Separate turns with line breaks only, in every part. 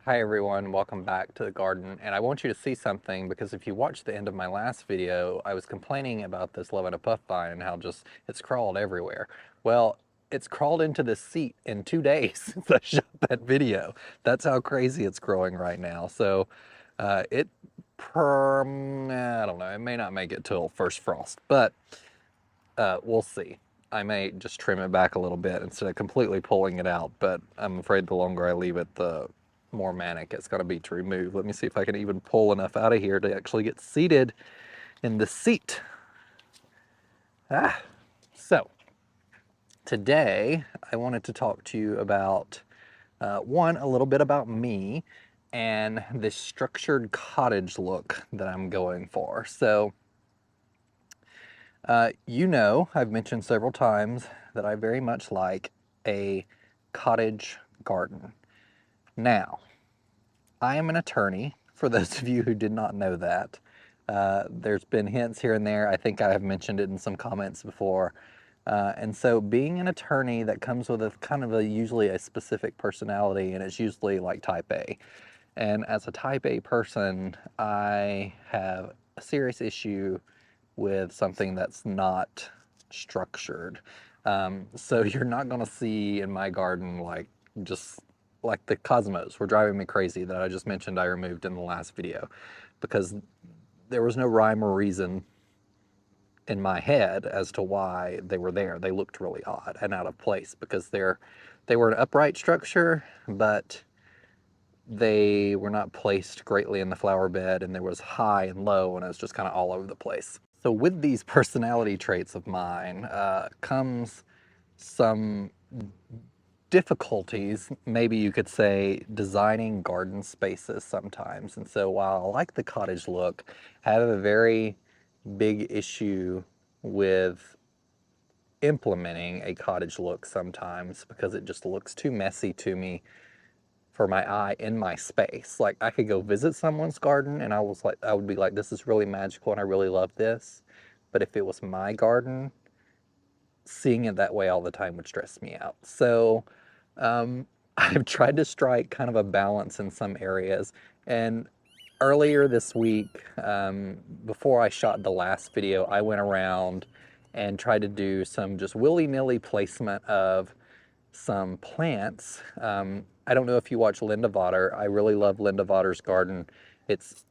Hi everyone, welcome back to the garden, and I want you to see something because if you watched the end of my last video, I was complaining about this 𝗩𝗑𝗘𝗢 vine and how just it's crawled everywhere. Well, it's crawled into this seat in 2 days since I shot that video. That's how crazy it's growing right now. So I don't know, it may not make it till first frost, but we'll see. I may just trim it back a little bit instead of completely pulling it out, but I'm afraid the longer I leave it, the more manic it's going to be to remove. Let me see if I can even pull enough out of here to actually get seated in the seat. So today I wanted to talk to you about one, a little bit about me and this structured cottage look that I'm going for. So you know, I've mentioned several times that I very much like a cottage garden. Now, I am an attorney, for those of you who did not know that. There's been hints here and there. I think I have mentioned it in some comments before. And so being an attorney, that comes with a kind of usually a specific personality, and it's usually like type A. And as a type A person, I have a serious issue with something that's not structured. So you're not gonna see in my garden just like the cosmos were driving me crazy that I just mentioned I removed in the last video, because there was no rhyme or reason in my head as to why they were there. They looked really odd and out of place because they were an upright structure, but they were not placed greatly in the flower bed, and there was high and low, and it was just kind of all over the place. So with these personality traits of mine comes some difficulties, maybe you could say, designing garden spaces sometimes. And so while I like the cottage look, I have a very big issue with implementing a cottage look sometimes because it just looks too messy to me for my eye in my space. Like, I could go visit someone's garden and I would be like, this is really magical and I really love this. But if it was my garden, seeing it that way all the time would stress me out. So I've tried to strike kind of a balance in some areas. And earlier this week, before I shot the last video, I went around and tried to do some just willy-nilly placement of some plants. I don't know if you watch 𝗩𝗑𝗘𝗢𝗢. I really love 𝗩𝗑𝗢𝗢𝗢𝗢's garden. It's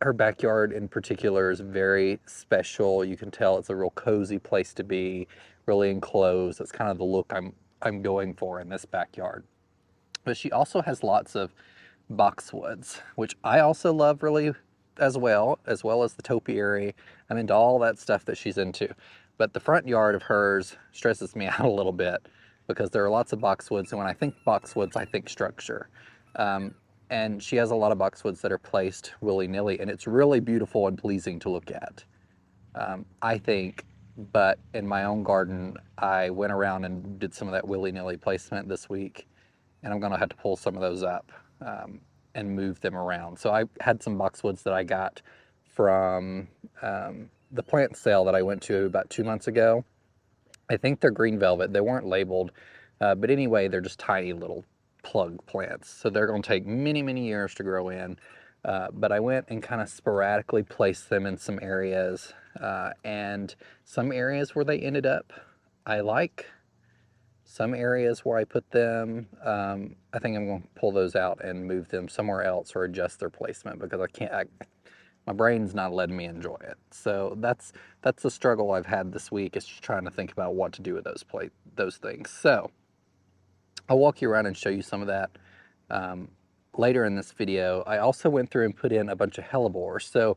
her backyard in particular is very special. You can tell it's a real cozy place to be, really enclosed. That's kind of the look I'm going for in this backyard. But she also has lots of boxwoods, which I also love really as well as the 𝗗𝗢𝗘𝗢𝗢𝗡𝗢. I'm into all that stuff that she's into. But the front yard of hers stresses me out a little bit because there are lots of boxwoods, and when I think boxwoods, I think structure. And she has a lot of boxwoods that are placed willy-nilly, and it's really beautiful and pleasing to look at, I think. But in my own garden, I went around and did some of that willy-nilly placement this week, and I'm gonna have to pull some of those up and move them around. So I had some boxwoods that I got from the plant sale that I went to about 2 months ago. I think they're green velvet. They weren't labeled, but anyway, they're just tiny little plug plants. So they're gonna take many, many years to grow in. But I went and kind of sporadically placed them in some areas, and some areas where they ended up, I like. Some areas where I put them, I think I'm going to pull those out and move them somewhere else or adjust their placement because my brain's not letting me enjoy it. So that's the struggle I've had this week, is just trying to think about what to do with those things. So I'll walk you around and show you some of that later in this video. I also went through and put in a bunch of Hellebores. So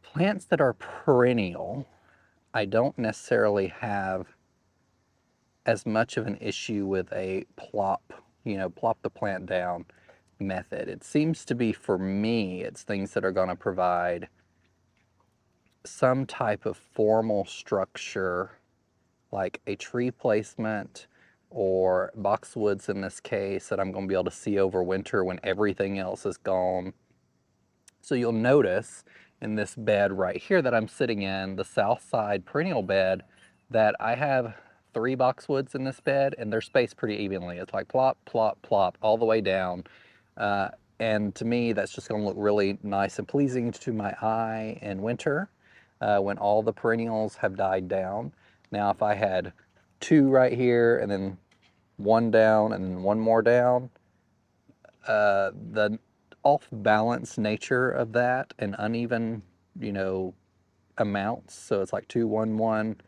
plants that are perennial, I don't necessarily have as much of an issue with a plop the plant down method. It seems to be, for me, it's things that are going to provide some type of formal structure, like a tree placement or boxwoods in this case, that I'm going to be able to see over winter when everything else is gone. So you'll notice in this bed right here that I'm sitting in, the south side perennial bed, that I have 3 boxwoods in this bed, and they're spaced pretty evenly. It's like plop, plop, plop, all the way down. And to me, that's just gonna look really nice and pleasing to my eye in winter when all the perennials have died down. Now, if I had 2 right here and then 1 down and then 1 more down, the off-balance nature of that and uneven, you know, amounts, so it's like 2, 1, 1,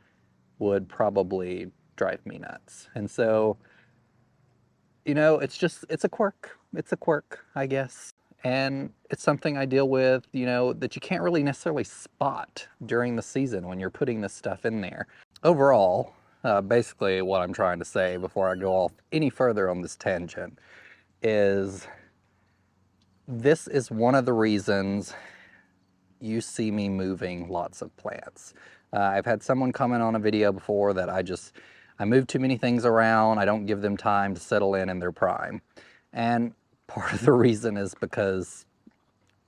would probably drive me nuts. And so, you know, it's a quirk. It's a quirk, I guess. And it's something I deal with, you know, that you can't really necessarily spot during the season when you're putting this stuff in there. Overall, basically what I'm trying to say before I go off any further on this tangent is this is one of the reasons you see me moving lots of plants. I've had someone comment on a video before that I move too many things around, I don't give them time to settle in their prime. And part of the reason is because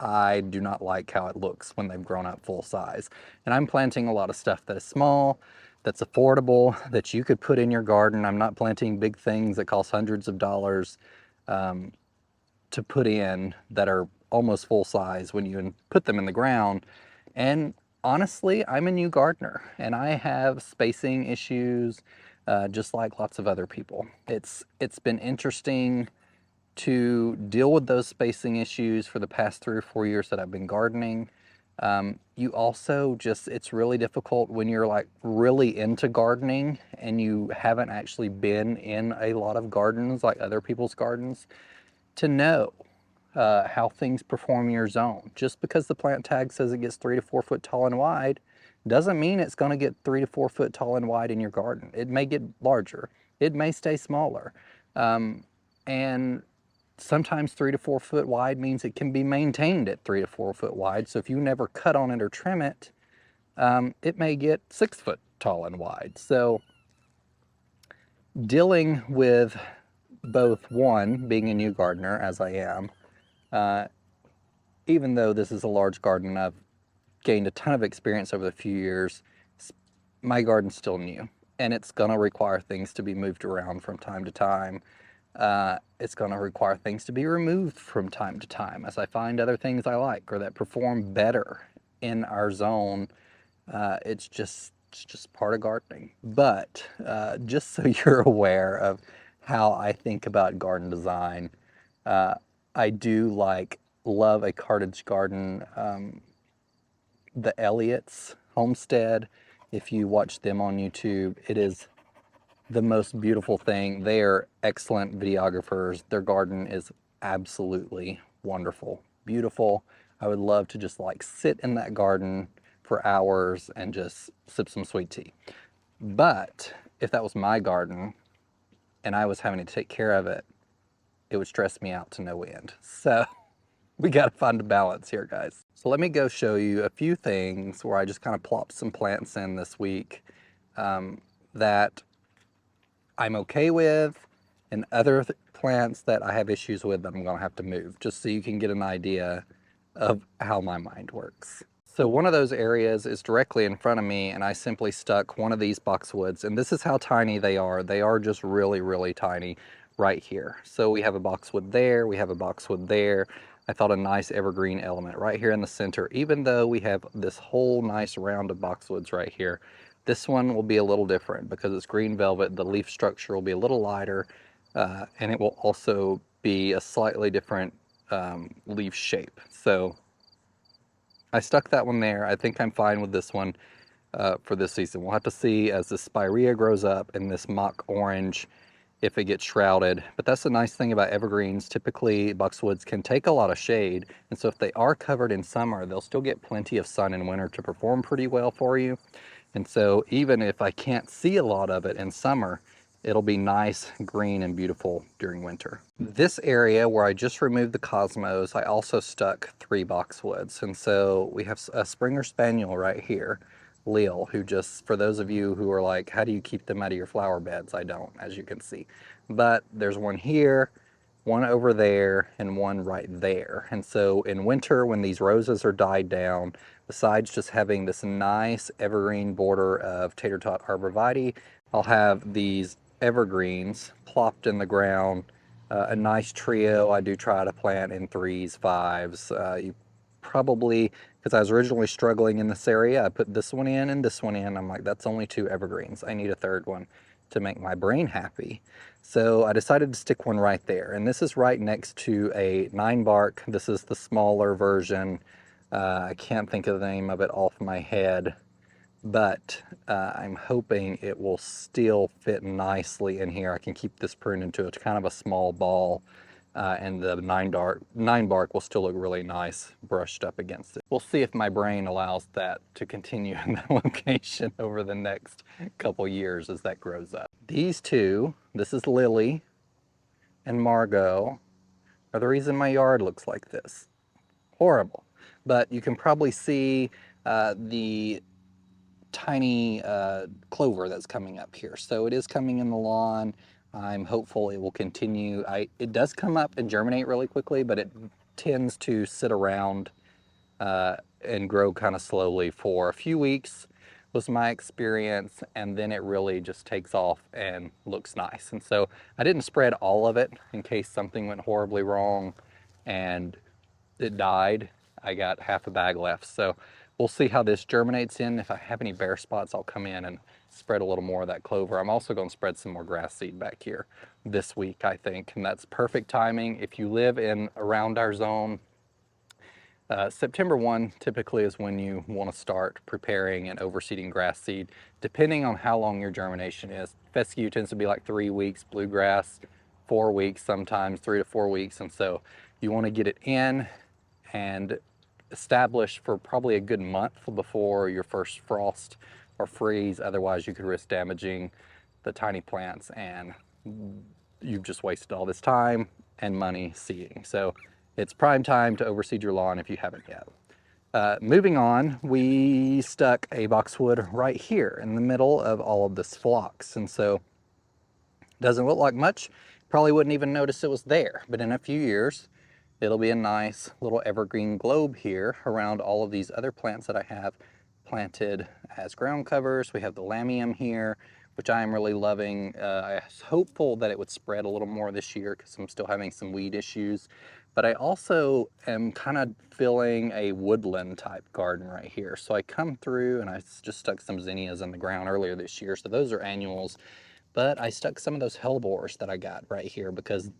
I do not like how it looks when they've grown up full size. And I'm planting a lot of stuff that is small, that's affordable, that you could put in your garden. I'm not planting big things that cost hundreds of dollars to put in that are almost full size when you put them in the ground. And honestly, I'm a new gardener and I have spacing issues just like lots of other people. It's been interesting to deal with those spacing issues for the past 3 or 4 years that I've been gardening. You also it's really difficult when you're like really into gardening and you haven't actually been in a lot of gardens like other people's gardens to know how things perform in your zone. Just because the plant tag says it gets 3 to 4 foot tall and wide doesn't mean it's going to get 3 to 4 foot tall and wide in your garden. It may get larger. It may stay smaller. And sometimes 3 to 4 foot wide means it can be maintained at 3 to 4 foot wide. So if you never cut on it or trim it, it may get 6 foot tall and wide. So dealing with both, one, being a new gardener as I am, even though this is a large garden, I've gained a ton of experience over the few years, my garden's still new and it's gonna require things to be moved around from time to time. It's gonna require things to be removed from time to time as I find other things I like or that perform better in our zone. It's just part of gardening. But just so you're aware of how I think about garden design, I do love a cottage garden. The Elliott's homestead, if you watch them on YouTube, it is the most beautiful thing. They are excellent videographers. Their garden is absolutely wonderful, beautiful. I would love to just like sit in that garden for hours and just sip some sweet tea. But if that was my garden and I was having to take care of it, it would stress me out to no end. So we got to find a balance here, guys. So let me go show you a few things where I just kind of plopped some plants in this week that I'm okay with, and other plants that I have issues with that I'm going to have to move, just so you can get an idea of how my mind works. So one of those areas is directly in front of me, and I simply stuck one of these boxwoods, and this is how tiny they are. They are just really, really tiny right here. So we have a boxwood there, we have a boxwood there. I thought a nice evergreen element right here in the center, even though we have this whole nice round of boxwoods right here. This one will be a little different because it's green velvet. The leaf structure will be a little lighter, and it will also be a slightly different leaf shape. So I stuck that one there. I think I'm fine with this one for this season. We'll have to see as the spirea grows up and this mock orange if it gets shrouded. But that's the nice thing about evergreens. Typically, boxwoods can take a lot of shade, and so if they are covered in summer, they'll still get plenty of sun in winter to perform pretty well for you. And so even if I can't see a lot of it in summer, it'll be nice, green, and beautiful during winter. This area where I just removed the cosmos, I also stuck 3 boxwoods. And so we have a Springer Spaniel right here, Lil, who just, for those of you who are like, how do you keep them out of your flower beds? I don't, as you can see. But there's one here, one over there, and one right there. And so in winter, when these roses are died down, besides just having this nice evergreen border of 𝗪𝗪𝗘𝗧𝗪 arborvitae, I'll have these evergreens plopped in the ground, a nice trio. I do try to plant in 3s, 5s. You probably, because I was originally struggling in this area, I put this one in and this one in. I'm like, that's only 2 evergreens. I need a 3rd one to make my brain happy. So I decided to stick one right there. And this is right next to a 9 bark. This is the smaller version. I can't think of the name of it off my head, but I'm hoping it will still fit nicely in here. I can keep this pruned into a kind of a small ball, and the 9 bark will still look really nice brushed up against it. We'll see if my brain allows that to continue in that location over the next couple years as that grows up. These two, this is Lily and Margo, are the reason my yard looks like this. Horrible. But you can probably see the tiny clover that's coming up here. So it is coming in the lawn. I'm hopeful it will continue. It does come up and germinate really quickly, but it tends to sit around and grow kind of slowly for a few weeks, was my experience, and then it really just takes off and looks nice. And so I didn't spread all of it in case something went horribly wrong and it died. I got half a bag left. So we'll see how this germinates in. If I have any bare spots, I'll come in and spread a little more of that clover. I'm also going to spread some more grass seed back here this week, I think, and that's perfect timing. If you live in around our zone, September 1 typically is when you want to start preparing and overseeding grass seed, depending on how long your germination is. Fescue tends to be like 3 weeks, bluegrass 4 weeks, sometimes 3 to 4 weeks, and so you want to get it in and established for probably a good month before your first frost or freeze. Otherwise, you could risk damaging the tiny plants and you've just wasted all this time and money seeding. So it's prime time to overseed your lawn if you haven't yet. Moving on, we stuck a boxwood right here in the middle of all of this phlox. And so it doesn't look like much. Probably wouldn't even notice it was there, but in a few years, it'll be a nice little evergreen globe here around all of these other plants that I have planted as ground covers. We have the lamium here, which I am really loving. I was hopeful that it would spread a little more this year because I'm still having some weed issues. But I also am kind of feeling a woodland type garden right here. So I come through and I just stuck some zinnias in the ground earlier this year. So those are annuals. But I stuck some of those hellebores that I got right here because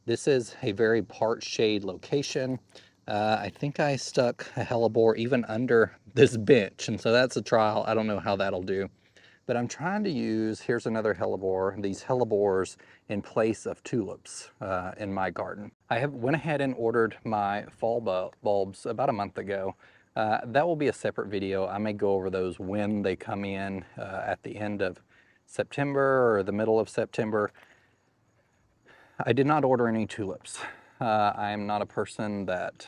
this is a very part shade location. I think I stuck a hellebore even under this bench, and so that's a trial. I don't know how that'll do. But I'm trying to use, here's another hellebore, these hellebores in place of tulips in my garden. I went ahead and ordered my fall bulbs about a month ago. That will be a separate video. I may go over those when they come in at the end of September or the middle of September. I did not order any tulips. I am not a person that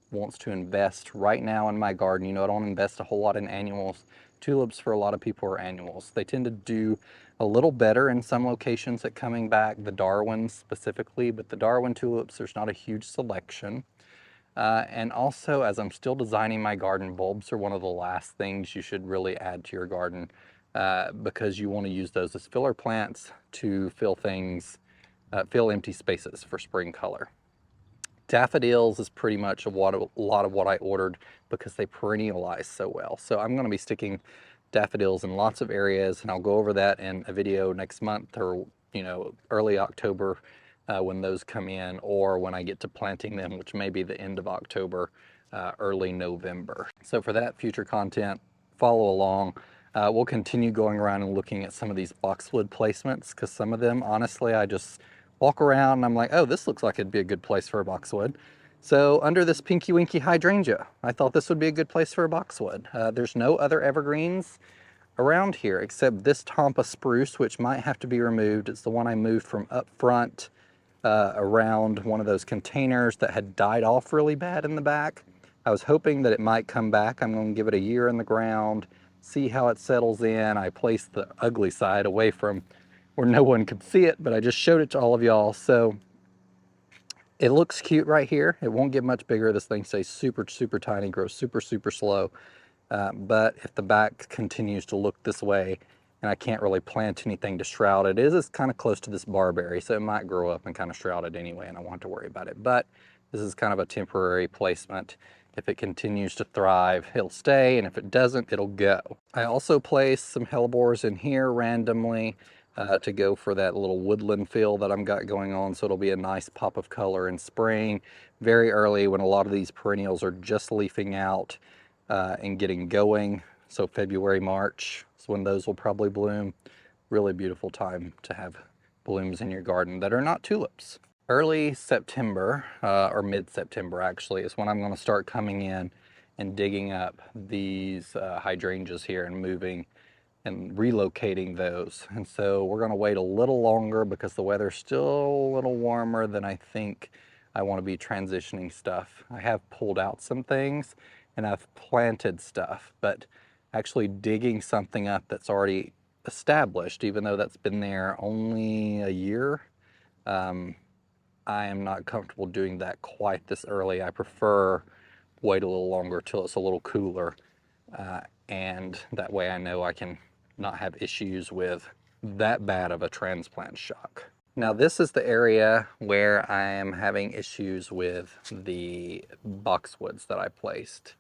wants to invest right now in my garden. You know, I don't invest a whole lot in annuals. Tulips for a lot of people are annuals. They tend to do a little better in some locations at coming back, the Darwins specifically, but the Darwin tulips, there's not a huge selection. And also, as I'm still designing my garden, bulbs are one of the last things you should really add to your garden because you want to use those as filler plants to fill things, fill empty spaces for spring color. Daffodils is pretty much a lot of what I ordered because they perennialize so well. So I'm going to be sticking daffodils in lots of areas, and I'll go over that in a video next month or, you know, early October when those come in, or when I get to planting them, which may be the end of October, early November. So for that future content, follow along. We'll continue going around and looking at some of these boxwood placements because some of them, honestly, I just walk around and I'm like, oh, this looks like it'd be a good place for a boxwood. So under this pinky winky hydrangea, I thought this would be a good place for a boxwood. There's no other evergreens around here except this Tampa spruce, which might have to be removed. It's the one I moved from up front around one of those containers that had died off really bad in the back. I was hoping that it might come back. I'm going to give it a year in the ground, see how it settles in. I placed the ugly side away from where no one could see it, but I just showed it to all of y'all. So it looks cute right here. It won't get much bigger. This thing stays super, super tiny, grows super, super slow. But if the back continues to look this way, and I can't really plant anything to shroud it. It is kind of close to this barberry, so it might grow up and kind of shroud it anyway, and I won't have to worry about it. But this is kind of a temporary placement. If it continues to thrive, it'll stay, and if it doesn't, it'll go. I also placed some Hellebores in here randomly to go for that little woodland feel that I've got going on, so it'll be a nice pop of color in spring, very early when a lot of these perennials are just leafing out and getting going. So February, March is when those will probably bloom. Really beautiful time to have blooms in your garden that are not tulips. Early September, or mid-September actually, is when I'm going to start coming in and digging up these hydrangeas here and moving and relocating those. And so we're going to wait a little longer because the weather's still a little warmer than I think I want to be transitioning stuff. I have pulled out some things and I've planted stuff, but actually digging something up that's already established, even though that's been there only a year, I am not comfortable doing that quite this early. I prefer wait a little longer till it's a little cooler, and that way I know I can not have issues with that bad of a transplant shock. Now this is the area where I am having issues with the boxwoods that I placed.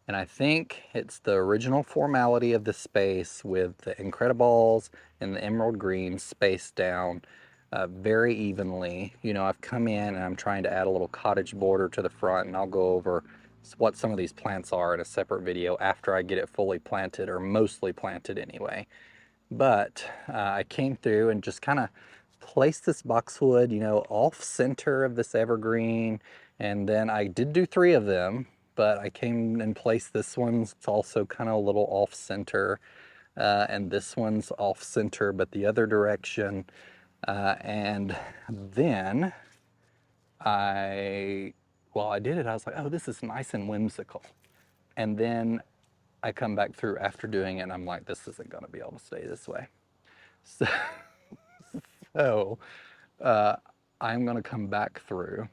And I think it's the original formality of the space with the Incrediballs and the emerald green spaced down very evenly. You know, I've come in and I'm trying to add a little cottage border to the front, and I'll go over what some of these plants are in a separate video after I get it fully planted, or mostly planted anyway. But I came through and just kind of placed this boxwood, you know, off center of this evergreen. And then I did do 3 of them, but I came and placed this one's also kind of a little off center. And this one's off center, but the other direction. And then while I did it, I was like, oh, this is nice and whimsical. And then I come back through after doing it and I'm like, this isn't going to be able to stay this way. So I'm going to come back through,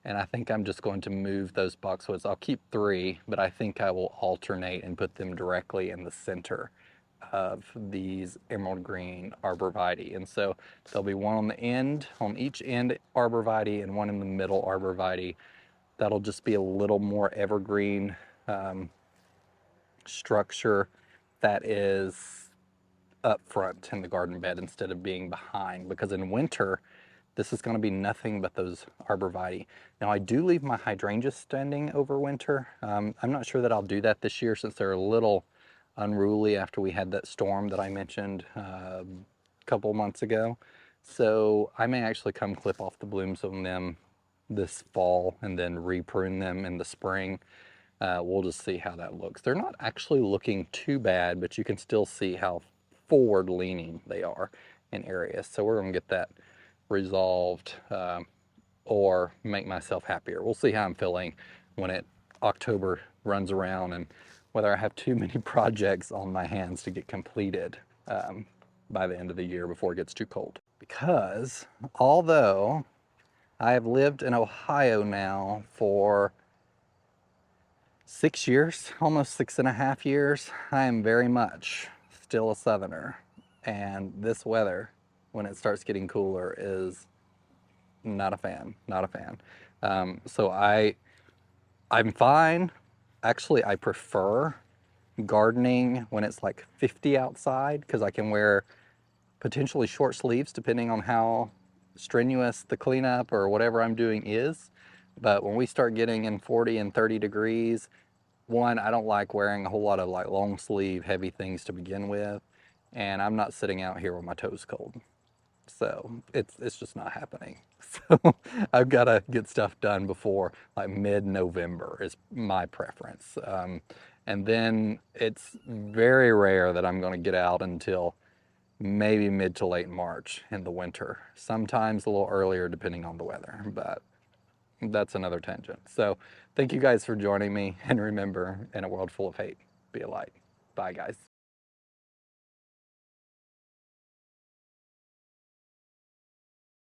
and I think I'm just going to move those boxwoods. I'll keep 3, but I think I will alternate and put them directly in the center of these emerald green arborvitae. And so there'll be one on the end, on each end arborvitae, and one in the middle arborvitae. That'll just be a little more evergreen structure that is up front in the garden bed instead of being behind, because in winter this is going to be nothing but those arborvitae. Now I do leave my hydrangeas standing over winter. I'm not sure that I'll do that this year since they're a little unruly after we had that storm that I mentioned a couple months ago. So I may actually come clip off the blooms on them this fall and then reprune them in the spring. We'll just see how that looks. They're not actually looking too bad, but you can still see how forward leaning they are in areas. So we're going to get that resolved or make myself happier. We'll see how I'm feeling when October runs around and whether I have too many projects on my hands to get completed by the end of the year before it gets too cold. Because although I have lived in Ohio now for 6 years, almost 6.5 years, I am very much still a Southerner. And this weather, when it starts getting cooler, is not a fan, not a fan. So I'm fine. Actually, I prefer gardening when it's like 50 outside, because I can wear potentially short sleeves depending on how strenuous the cleanup or whatever I'm doing is. But when we start getting in 40 and 30 degrees, one, I don't like wearing a whole lot of like long sleeve heavy things to begin with, and I'm not sitting out here with my toes cold. So it's just not happening. So I've got to get stuff done before like mid-November is my preference. And then it's very rare that I'm going to get out until maybe mid to late March in the winter. Sometimes a little earlier depending on the weather, but that's another tangent. So thank you guys for joining me, and remember, in a world full of hate, be a light. Bye guys.